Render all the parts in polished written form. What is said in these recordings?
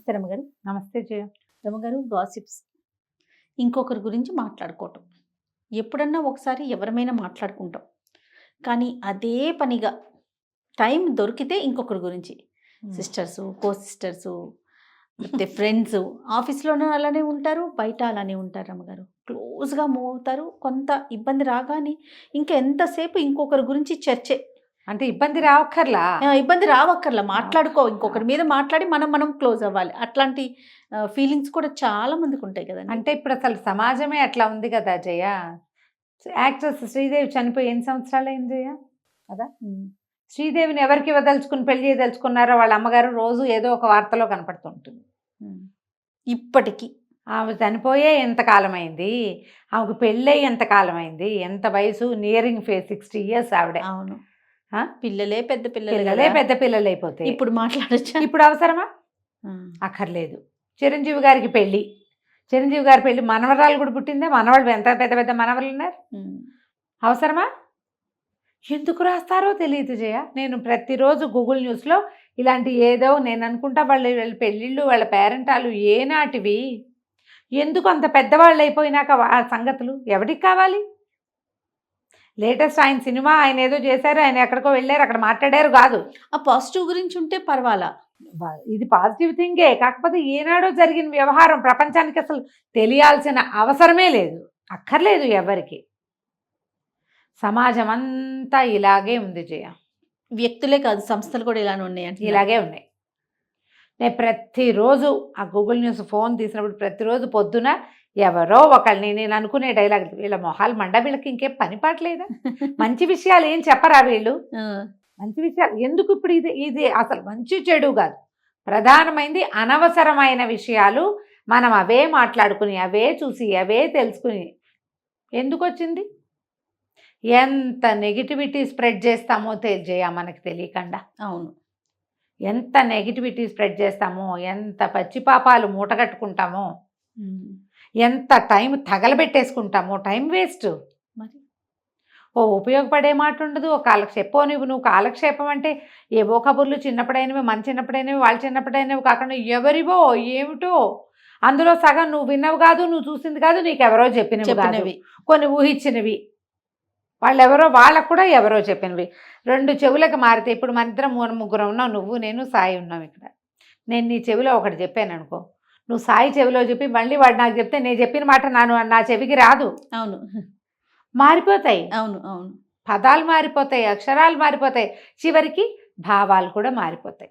నమస్తే రమగారు. నమస్తే జయ. రమగారు, గాసిప్స్ ఇంకొకరి గురించి మాట్లాడుకోవటం. ఎప్పుడన్నా ఒకసారి ఎవరమైనా మాట్లాడుకుంటాం. కానీ అదే పనిగా టైం దొరికితే ఇంకొకరి గురించి సిస్టర్సు, కో సిస్టర్సు, లేకపోతే ఫ్రెండ్స్, ఆఫీస్‌లోనూ అలానే ఉంటారు, బయట అలానే ఉంటారు రమగారు. క్లోజ్‌గా మూవ్ అవుతారు. కొంత ఇబ్బంది రాగానే ఇంకా ఎంతసేపు ఇంకొకరి గురించి చర్చే. అంటే ఇబ్బంది రావక్కర్లా. ఇబ్బంది రావక్కర్లా. ఇంకొకరి మీద మాట్లాడి మనం క్లోజ్ అవ్వాలి. అట్లాంటి ఫీలింగ్స్ కూడా చాలా మందికి ఉంటాయి కదండి. అంటే ఇప్పుడు అసలు సమాజమే అట్లా ఉంది కదా జయ. యాక్ట్రెస్ శ్రీదేవి చనిపోయి ఎన్ని సంవత్సరాలైంది జయ కదా. శ్రీదేవిని ఎవరికి ఇవ్వదలుచుకుని పెళ్లి చేయదలుచుకున్నారో వాళ్ళ అమ్మగారు రోజు ఏదో ఒక వార్తలో కనపడుతుంటుంది. ఇప్పటికీ ఆమె చనిపోయే ఎంతకాలం అయింది, ఆమెకు పెళ్ళయి ఎంతకాలం అయింది, ఎంత వయసు, నియరింగ్ 60 years ఆవిడే. అవును, పిల్లలే పెద్ద పిల్లలే పెద్ద పిల్లలు అయిపోతాయి. ఇప్పుడు మాట్లాడచ్చా? ఇప్పుడు అవసరమా? అక్కర్లేదు. చిరంజీవి గారికి పెళ్ళి, చిరంజీవి గారి పెళ్ళి మనవరాలు కూడా పుట్టిందే. మనవాళ్ళు ఎంత పెద్ద పెద్ద మనవరాలు ఉన్నారు. అవసరమా? ఎందుకు రాస్తారో తెలియదు జయ. నేను ప్రతిరోజు గూగుల్ న్యూస్లో ఇలాంటి ఏదో నేను అనుకుంటా వాళ్ళ పెళ్ళిళ్ళు, వాళ్ళ పేరెంటాలు ఏనాటివి, ఎందుకు అంత పెద్దవాళ్ళు అయిపోయినాక ఆ సంగతులు ఎవరికి కావాలి? లేటెస్ట్ ఆయన సినిమా, ఆయన ఏదో చేశారు, ఆయన ఎక్కడికో వెళ్ళారు, అక్కడ మాట్లాడారు కాదు. ఆ పాజిటివ్ గురించి ఉంటే పర్వాలా, ఇది పాజిటివ్ థింగే. కాకపోతే ఏనాడో జరిగిన వ్యవహారం ప్రపంచానికి అసలు తెలియాల్సిన అవసరమే లేదు, అక్కర్లేదు ఎవరికి. సమాజం అంతా ఇలాగే ఉంది జయ. వ్యక్తులే కాదు, సంస్థలు కూడా ఇలానే ఉన్నాయి. ఇలాగే ఉన్నాయి. నేను ప్రతిరోజు ఆ గూగుల్ న్యూస్ ఫోన్ తీసినప్పుడు ప్రతిరోజు పొద్దున ఎవరో ఒకళ్ళని, నేను అనుకునే డైలాగ్, వీళ్ళ మొహాలు మండ, వీళ్ళకి ఇంకేం పని పాటలేదా? మంచి విషయాలు ఏం చెప్పరా వీళ్ళు? మంచి విషయాలు ఎందుకు? ఇప్పుడు ఇది అసలు మంచి చెడు కాదు, ప్రధానమైనది అనవసరమైన విషయాలు మనం అవే మాట్లాడుకుని, అవే చూసి, అవే తెలుసుకుని ఎందుకు వచ్చింది? ఎంత నెగిటివిటీ స్ప్రెడ్ చేస్తామో తెలియజేయ మనకు తెలియకుండా. అవును, ఎంత నెగిటివిటీ స్ప్రెడ్ చేస్తామో, ఎంత పచ్చిపాపాలు మూటగట్టుకుంటామో, ఎంత టైం తగలబెట్టేసుకుంటామో. Time waste. మరి ఉపయోగపడే మాట ఉండదు. ఒక కాలక్షేపం. నువ్వు కాలక్షేపం అంటే ఏవో కబుర్లు, చిన్నప్పుడైనవి, మన చిన్నప్పుడైనవి, వాళ్ళ చిన్నప్పుడైనవి కాకుండా ఎవరివో ఏమిటో, అందులో సగం నువ్వు విన్నవి కాదు, నువ్వు చూసింది కాదు, నీకు ఎవరో చెప్పినవి, కొన్ని ఊహించినవి, వాళ్ళకు కూడా ఎవరో చెప్పినవి. 2 చెవులకు మారితే, ఇప్పుడు మన ఇద్దరం 3 ఉన్నాం, నువ్వు నేను సాయి ఉన్నాం ఇక్కడ. నేను నీ చెవిలో ఒకటి చెప్పాను అనుకో, నువ్వు సాయి చెవిలో చెప్పి మళ్ళీ వాడు నాకు చెప్తే నేను చెప్పిన మాట నా చెవికి రాదు. అవును, మారిపోతాయి. అవును అవును, పదాలు మారిపోతాయి, అక్షరాలు మారిపోతాయి, చివరికి భావాలు కూడా మారిపోతాయి.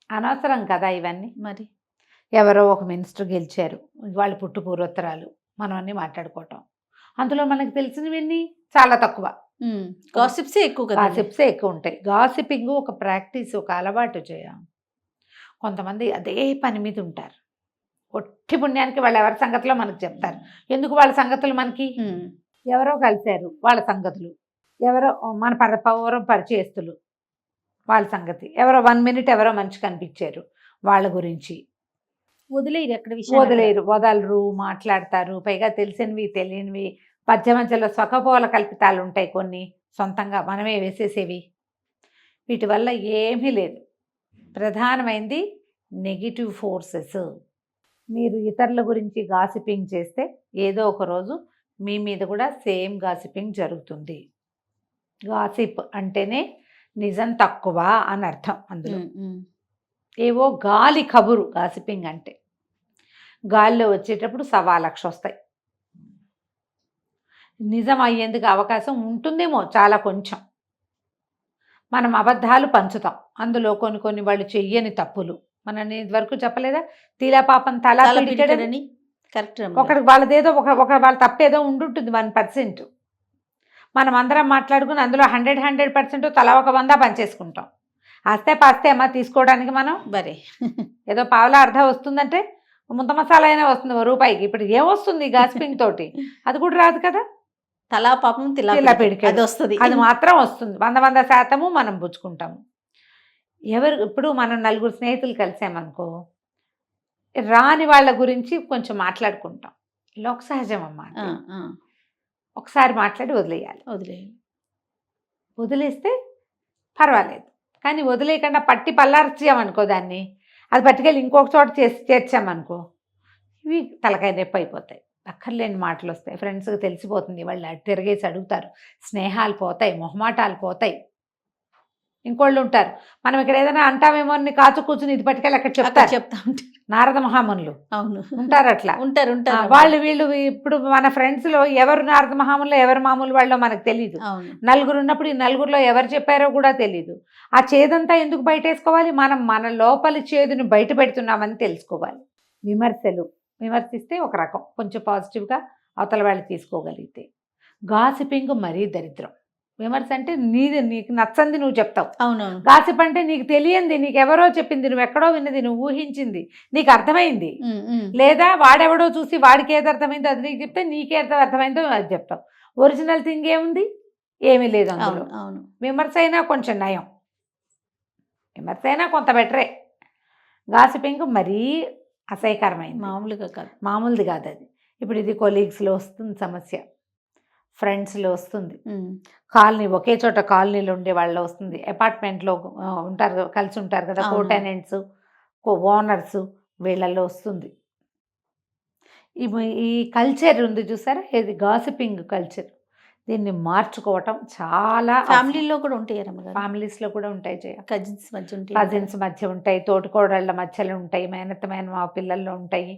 అనవసరం కదా ఇవన్నీ. మరి ఎవరో ఒక మినిస్టర్ గెలిచారు, వాళ్ళు పుట్టు పూర్వోత్తరాలు మనం అన్నీ మాట్లాడుకోవటం, అందులో మనకు తెలిసినవన్నీ చాలా తక్కువ. గాసిప్సే ఎక్కువ కదా. గాసిప్సే ఎక్కువ ఉంటాయి. గాసిపింగ్ ఒక ప్రాక్టీస్, ఒక అలవాటు చేయ. కొంతమంది అదే పని మీద ఉంటారు, ఒట్టి పుణ్యానికి వాళ్ళు ఎవరి సంగతిలో మనకు చెప్తారు. ఎందుకు వాళ్ళ సంగతులు మనకి? ఎవరో కలిశారు, వాళ్ళ సంగతులు. ఎవరో మన పరిచయస్తులు, వాళ్ళ సంగతి. ఎవరో 1 minute ఎవరో మంచి కనిపించారు, వాళ్ళ గురించి వదిలేరు. ఎక్కడ వదలరు, మాట్లాడతారు. పైగా తెలిసినవి తెలియనివి, మధ్యలో స్వకపోల కల్పితాలు ఉంటాయి, కొన్ని సొంతంగా మనమే వేసేసేవి. వీటి వల్ల ఏమీ లేదు. ప్రధానమైనది నెగిటివ్ ఫోర్సెస్. మీరు ఇతరుల గురించి గాసిపింగ్ చేస్తే ఏదో ఒక రోజు మీ మీద కూడా సేమ్ గాసిపింగ్ జరుగుతుంది. గాసిప్ అంటేనే నిజం తక్కువ అని అర్థం. అందులో ఏవో గాలి కబురు. గాసిపింగ్ అంటే గాలిలో వచ్చేటప్పుడు 1,00,000 వస్తాయి. నిజం అయ్యేందుకు అవకాశం ఉంటుందేమో చాలా కొంచెం. మనం అబద్ధాలు పంచుతాం, అందులో కొన్ని వాళ్ళు చెయ్యని తప్పులు. మనం ఇదివరకు చెప్పలేదా, తీలా పాపం తల పిడికెడని. కరెక్ట్. ఒకరికి వాళ్ళదేదో వాళ్ళ తప్పేదో ఉండుంటుంది 1%. మనం అందరం మాట్లాడుకుని అందులో 100% తలా 100 పనిచేసుకుంటాం. ఆస్తే పాస్తే అమ్మ తీసుకోవడానికి మనం బరే ఏదో పావులా అర్ధ వస్తుందంటే ముంత మసాలా అయినా వస్తుంది రూపాయికి. ఇప్పుడు ఏమొస్తుంది గాసిపింగ్ తోటి? అది కూడా రాదు కదా. తలా పాపం తిలా పిడికెడు వస్తుంది, అది మాత్రం వస్తుంది. 100% మనం పుచ్చుకుంటాము. ఇప్పుడు మనం 4 స్నేహితులు కలిసామనుకో, రాని వాళ్ళ గురించి కొంచెం మాట్లాడుకుంటాం. లోక సహజం అమ్మా. ఒకసారి మాట్లాడి వదిలేస్తే పర్వాలేదు. కానీ వదిలేయకుండా పట్టి పల్లార్చామనుకో దాన్ని, అది పట్టుకెళ్ళి ఇంకొక చోట చేర్చామనుకో ఇవి తలకాయ నొప్పి అయిపోతాయి, అక్కర్లేని మాటలు వస్తాయి, ఫ్రెండ్స్కి తెలిసిపోతుంది, వాళ్ళు తిరిగేసి అడుగుతారు, స్నేహాలు పోతాయి, మొహమాటాలు పోతాయి. ఇంకోళ్ళు ఉంటారు, మనం ఇక్కడ ఏదైనా అంటామేమో అని కాచు కూర్చుని ఇది పట్టుకెళ్ళి అక్కడ చెప్తారు, చెప్తా ఉంటారు. నారద మహామునులు అవును, ఉంటారు అట్లా. ఉంటారు ఉంటారు. వాళ్ళు వీళ్ళు ఇప్పుడు మన ఫ్రెండ్స్లో ఎవరు నారద మహామునులో ఎవరు మామూలు వాళ్ళో మనకు తెలియదు. అవును, నలుగురు ఉన్నప్పుడు ఈ నలుగురిలో ఎవరు చెప్పారో కూడా తెలియదు. ఆ చేదంతా ఎందుకు బయటేసుకోవాలి? మనం మన లోపలి చేదుని బయట పెడుతున్నామని తెలుసుకోవాలి. విమర్శిస్తే ఒక రకం కొంచెం పాజిటివ్గా అవతల వాళ్ళు తీసుకోగలిగితే. గాసిపింగ్ మరీ దరిద్రం. విమర్శ అంటే నీకు నచ్చంది నువ్వు చెప్తావు. అవునవును. గాసిప్ అంటే నీకు తెలియంది, నీకెవరో చెప్పింది, నువ్వు ఎక్కడో విన్నది, నువ్వు ఊహించింది, నీకు అర్థమైంది, లేదా వాడెవడో చూసి వాడికి ఏది అర్థమైందో అది నీకు చెప్తే నీకేది అర్థమైందో అది చెప్తావు. ఒరిజినల్ థింగ్ ఏముంది? ఏమీ లేదు అందులో. అవును. విమర్శ అయినా కొంచెం నయం, విమర్శ అయినా కొంత బెటరే. గాసిపింగ్ మరీ అసహ్యకరమైంది, మామూలుగా కాదు, మామూలుది కాదు అది. ఇప్పుడు ఇది కొలీగ్స్లో వస్తుంది సమస్య, ఫ్రెండ్స్లో వస్తుంది, కాలనీ ఒకే చోట కాలనీలో ఉండే వాళ్ళు వస్తుంది, అపార్ట్మెంట్లో ఉంటారు కలిసి ఉంటారు కదా, కో టెనెంట్స్ ఓనర్స్, వీళ్ళల్లో వస్తుంది. ఈ కల్చర్ ఉంది చూసారా, ఇది గాసిపింగ్ కల్చర్. దీన్ని మార్చుకోవటం చాలా ఫ్యామిలీలో కూడా ఉంటాయి రమ్మగారు. ఫ్యామిలీస్లో కూడా ఉంటాయి జయ. కజిన్స్ మధ్య ఉంటాయి, కజిన్స్ మధ్య ఉంటాయి, తోటికోడళ్ళ మధ్యలో ఉంటాయి, మేనత్త మేనమా పిల్లల్లో ఉంటాయి,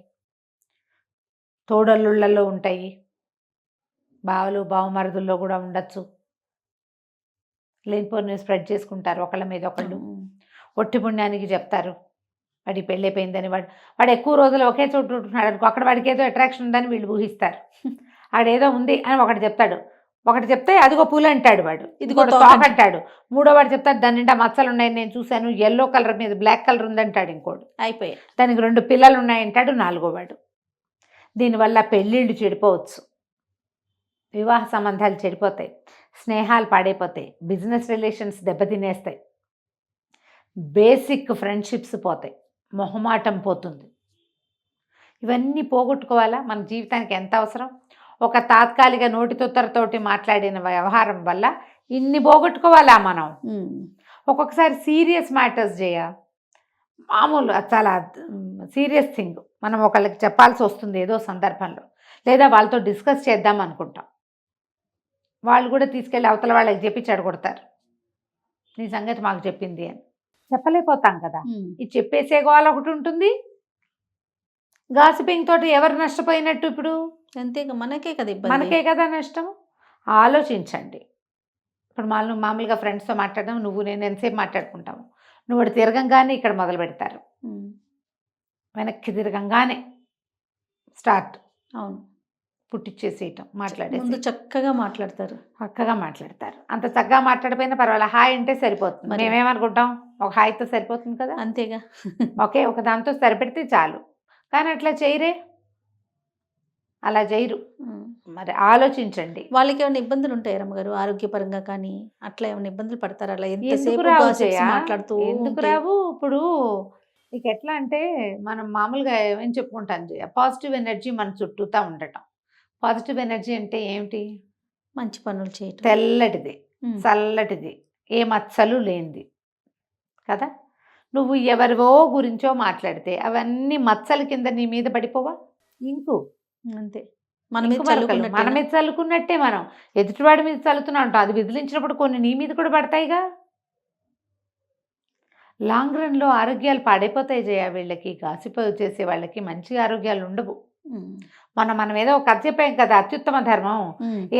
తోడల్లుళ్ళలో ఉంటాయి, బావలు బావమరుదుల్లో కూడా ఉండొచ్చు. లేనిపోని స్ప్రెడ్ చేసుకుంటారు ఒకళ్ళ మీద ఒకళ్ళు, ఒట్టి పుణ్యానికి చెప్తారు వాడి పెళ్ళైపోయిందని. వాడు ఎక్కువ రోజులు ఒకే చోటు ఉంటున్నాడు అనుకో, అక్కడ వాడికి ఏదో అట్రాక్షన్ ఉందని వీళ్ళు ఊహిస్తారు. ఆడేదో ఉంది అని ఒకటి చెప్తాడు, ఒకటి చెప్తే అదిగో పూలు అంటాడు వాడు, ఇదిగో తాక్ అంటాడు, మూడో వాడు చెప్తాడు దాని నిండా మచ్చలు ఉన్నాయి నేను చూశాను, ఎల్లో కలర్ మీద బ్లాక్ కలర్ ఉందంటాడు ఇంకోడు, అయిపోయాయి. దానికి 2 పిల్లలు ఉన్నాయంటాడు నాలుగో వాడు. దీనివల్ల పెళ్ళిళ్ళు చెడిపోవచ్చు, వివాహ సంబంధాలు చెడిపోతాయి, స్నేహాలు పాడైపోతాయి, బిజినెస్ రిలేషన్స్ దెబ్బతినేస్తాయి, బేసిక్ ఫ్రెండ్షిప్స్ పోతాయి, మొహమాటం పోతుంది. ఇవన్నీ పోగొట్టుకోవాలా? మన జీవితానికి ఎంత అవసరం? ఒక తాత్కాలిక నోటితోటి మాట్లాడిన వ్యవహారం వల్ల ఇన్ని పోగొట్టుకోవాలా మనం? ఒక్కొక్కసారి సీరియస్ మ్యాటర్స్ చేయ, మామూలు చాలా సీరియస్ థింగ్ మనం ఒకళ్ళకి చెప్పాల్సి వస్తుంది ఏదో సందర్భంలో, లేదా వాళ్ళతో డిస్కస్ చేద్దాం అనుకుంటాం, వాళ్ళు కూడా తీసుకెళ్ళి అవతల వాళ్ళకి చెప్పి చెడగొడతారు, నీ సంగతి మాకు చెప్పింది అని. చెప్పలేకపోతాం కదా, ఇది చెప్పేసే గోల ఒకటి ఉంటుంది. గాసిపింగ్ తోటి ఎవరు నష్టపోయినట్టు? ఇప్పుడు అంతేగా, మనకే కదా ఇబ్బంది, మనకే కదా నష్టం. ఆలోచించండి. ఇప్పుడు మామూలుగా ఫ్రెండ్స్తో మాట్లాడడం, నువ్వు నేను ఎంతసేపు మాట్లాడుకుంటాము, నువ్వు అటు తిరగంగానే ఇక్కడ మొదలు పెడతారు, వెనక్కి తిరగంగానే స్టార్ట్. అవును, పుట్టిచ్చేసేయటం, మాట్లాడే ముందు చక్కగా మాట్లాడతారు, అంత చక్కగా మాట్లాడిపోయినా పర్వాలేదు, హాయ్ అంటే సరిపోతుంది. మేమేమనుకుంటాం, ఒక హాయితో సరిపోతుంది కదా, అంతేగా, ఓకే ఒక దాంతో సరిపెడితే చాలు. కానీ అట్లా చేయరే, అలా చేయరు. మరి ఆలోచించండి. వాళ్ళకి ఏమైనా ఇబ్బందులు ఉంటాయి రమ్మగారు ఆరోగ్యపరంగా కానీ, అట్లా ఏమైనా ఇబ్బందులు పడతారు? అలా ఎందుకు రావు? ఇప్పుడు నీకు ఎట్లా అంటే, మనం మామూలుగా ఏమేమి చెప్పుకుంటాం జయ, పాజిటివ్ ఎనర్జీ మన చుట్టూతా ఉండటం. పాజిటివ్ ఎనర్జీ అంటే ఏమిటి? మంచి పనులు చేయటం, తెల్లటిది, చల్లటిది, ఏ మచ్చలు లేనిది కదా. నువ్వు ఎవరివో గురించో మాట్లాడితే అవన్నీ మచ్చల కింద నీ మీద పడిపోవా? ఇంకు అంతే, మన మీద చల్లుకున్నట్టే మనం ఎదుటివాడి మీద చల్లుతున్నా ఉంటాం, అది విదిలించినప్పుడు కొన్ని నీ మీద కూడా పడతాయిగా. లాంగ్ రన్లో ఆరోగ్యాలు పాడైపోతాయి జయ. వీళ్ళకి గాసిప్ చేసే వాళ్ళకి మంచి ఆరోగ్యాలు ఉండవు. మనం ఏదో ఒక కథ చెప్పాం కదా, అత్యుత్తమ ధర్మం.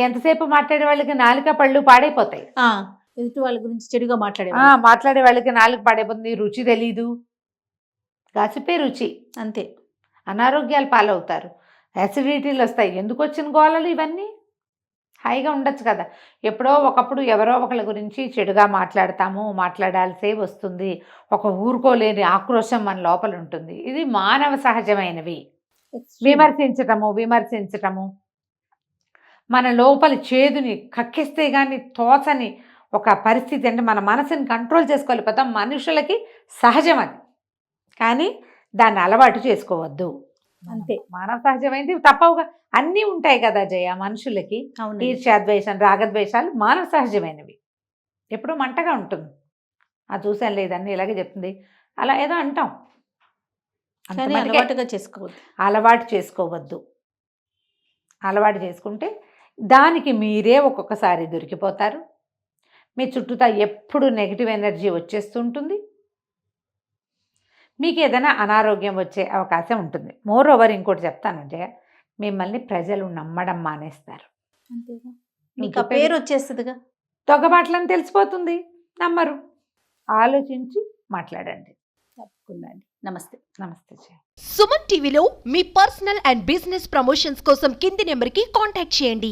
ఎంతసేపు మాట్లాడే వాళ్ళకి నాలుక పళ్ళు పాడైపోతాయి, ఎదుటి వాళ్ళ గురించి చెడుగా మాట్లాడే వాళ్ళకి నాలుక పాడైపోతుంది, రుచి తెలీదు. గాసిపే రుచి, అంతే. అనారోగ్యాలు పాలవుతారు, యాసిడిటీలు వస్తాయి. ఎందుకు వచ్చిన గోళలు ఇవన్నీ? హాయిగా ఉండొచ్చు కదా. ఎప్పుడో ఒకప్పుడు ఎవరో ఒకళ్ళ గురించి చెడుగా మాట్లాడాల్సే వస్తుంది. ఒక ఊరుకోలేని ఆక్రోశం మన లోపల ఉంటుంది. ఇది మానవ సహజమైనవి. విమర్శించటము మన లోపలి చేదుని కక్కిస్తే కానీ తోచని ఒక పరిస్థితి. అంటే మన మనసుని కంట్రోల్ చేసుకోలేకపోతాం. మనుషులకి సహజం అది, కానీ దాన్ని అలవాటు చేసుకోవద్దు. అంతే, మానవ సహజమైనది. తప్పవుగా అన్నీ ఉంటాయి కదా జయ మనుషులకి. ఈర్ష్యాద్వేషం, రాగద్వేషాలు మానవ సహజమైనవి. ఎప్పుడూ మంటగా ఉంటుంది. చూసాను లేదని ఇలాగే చెప్తుంది, అలా ఏదో అంటాం. కానీ అంతమందికి అలవాటుగా చేసుకోవద్దు. అలవాటు చేసుకోవద్దు. అలవాటు చేసుకుంటే దానికి మీరే ఒక్కొక్కసారి దొరికిపోతారు. మీ చుట్టూతా ఎప్పుడు నెగిటివ్ ఎనర్జీ వచ్చేస్తుంటుంది. మీకు ఏదైనా అనారోగ్యం వచ్చే అవకాశం ఉంటుంది. మోర్ ఓవర్ ఇంకోటి చెప్తానంటే, మిమ్మల్ని ప్రజలు నమ్మడం మానేస్తారు. అంతేగా. నువ్వు మీకు ఆ చెప్పేది పేరు వచ్చేస్తుందిగా. దొంగమాటలని తెలిసిపోతుంది, నమ్మరు. ఆలోచించి మాట్లాడండి. తప్పకుండా అండి. నమస్తే. నమస్తే జయ. సుమన్ టీవీలో మీ పర్సనల్ అండ్ బిజినెస్ ప్రమోషన్స్ కోసం కింది నెంబర్కి కాంటాక్ట్ చేయండి.